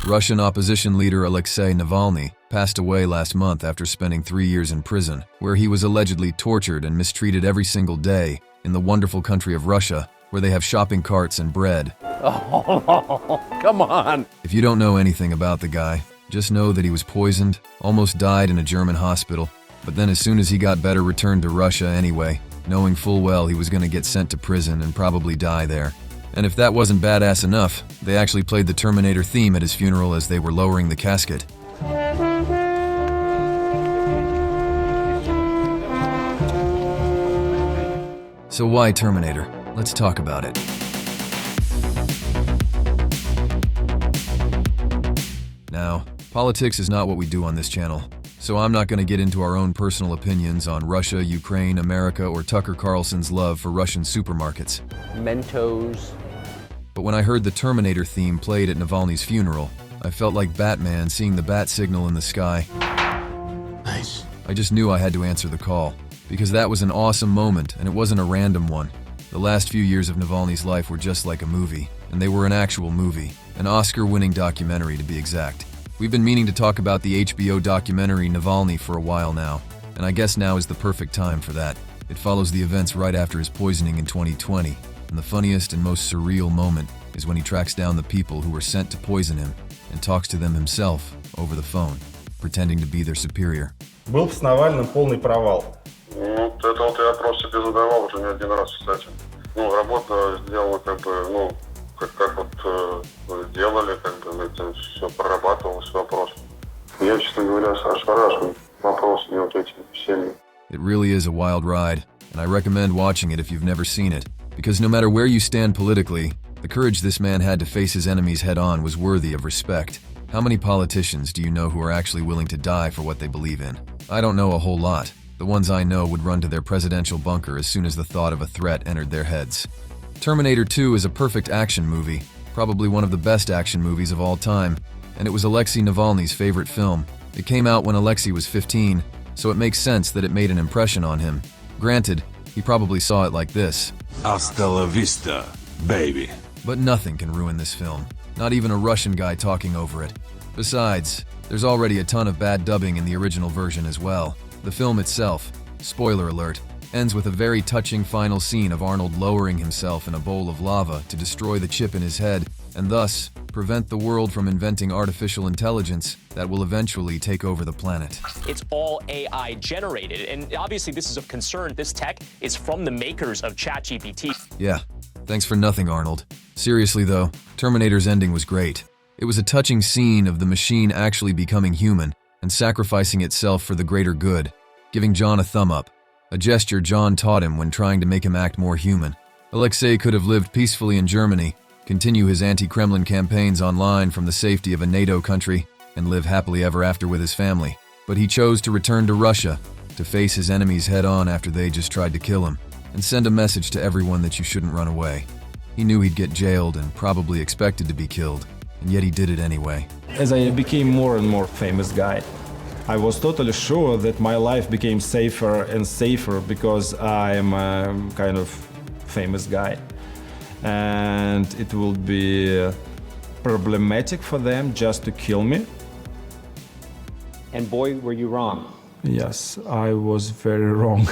Russian opposition leader Alexei Navalny passed away last month after spending 3 years in prison, where he was allegedly tortured and mistreated every single day in the wonderful country of Russia, where they have shopping carts and bread. Oh, come on! If you don't know anything about the guy, just know that he was poisoned, almost died in a German hospital, but then as soon as he got better returned to Russia anyway, knowing full well he was going to get sent to prison and probably die there. And if that wasn't badass enough, they actually played the Terminator theme at his funeral as they were lowering the casket. So why Terminator? Let's talk about it. Now, politics is not what we do on this channel, so I'm not going to get into our own personal opinions on Russia, Ukraine, America, or Tucker Carlson's love for Russian supermarkets. Mentos. But when I heard the Terminator theme played at Navalny's funeral, I felt like Batman seeing the bat signal in the sky. Nice. I just knew I had to answer the call, because that was an awesome moment and it wasn't a random one. The last few years of Navalny's life were just like a movie, and they were an actual movie, an Oscar-winning documentary to be exact. We've been meaning to talk about the HBO documentary Navalny for a while now, and I guess now is the perfect time for that. It follows the events right after his poisoning in 2020, and the funniest and most surreal moment is when he tracks down the people who were sent to poison him and talks to them himself over the phone, pretending to be their superior. Был с Навальным полный провал. Ну, это вот я вопрос себе задавал уже не один раз, кстати. Ну, работа сделала как бы, как вот делали, как бы это все прорабатывалось вопрос. Я, честно говоря, ошарашен вопросами вот этими всеми. It really is a wild ride, and I recommend watching it if you've never seen it, because no matter where you stand politically, the courage this man had to face his enemies head-on was worthy of respect. How many politicians do you know who are actually willing to die for what they believe in? I don't know a whole lot. The ones I know would run to their presidential bunker as soon as the thought of a threat entered their heads. Terminator 2 is a perfect action movie, probably one of the best action movies of all time, and it was Alexei Navalny's favorite film. It came out when Alexei was 15, so it makes sense that it made an impression on him. Granted, he probably saw it like this. Hasta la vista, baby. But nothing can ruin this film, not even a Russian guy talking over it. Besides, there's already a ton of bad dubbing in the original version as well. The film itself, spoiler alert, ends with a very touching final scene of Arnold lowering himself in a bowl of lava to destroy the chip in his head and thus prevent the world from inventing artificial intelligence that will eventually take over the planet. It's all AI generated, and obviously this is of concern. This tech is from the makers of ChatGPT. Yeah, thanks for nothing, Arnold. Seriously though, Terminator's ending was great. It was a touching scene of the machine actually becoming human and sacrificing itself for the greater good, giving John a thumb up, a gesture John taught him when trying to make him act more human. Alexei could have lived peacefully in Germany, continue his anti-Kremlin campaigns online from the safety of a NATO country, and live happily ever after with his family. But he chose to return to Russia, to face his enemies head-on after they just tried to kill him, and send a message to everyone that you shouldn't run away. He knew he'd get jailed and probably expected to be killed, and yet he did it anyway. As I became more and more famous guy, I was totally sure that my life became safer and safer because I am a kind of famous guy. And it will be problematic for them just to kill me. And boy, were you wrong. Yes, I was very wrong.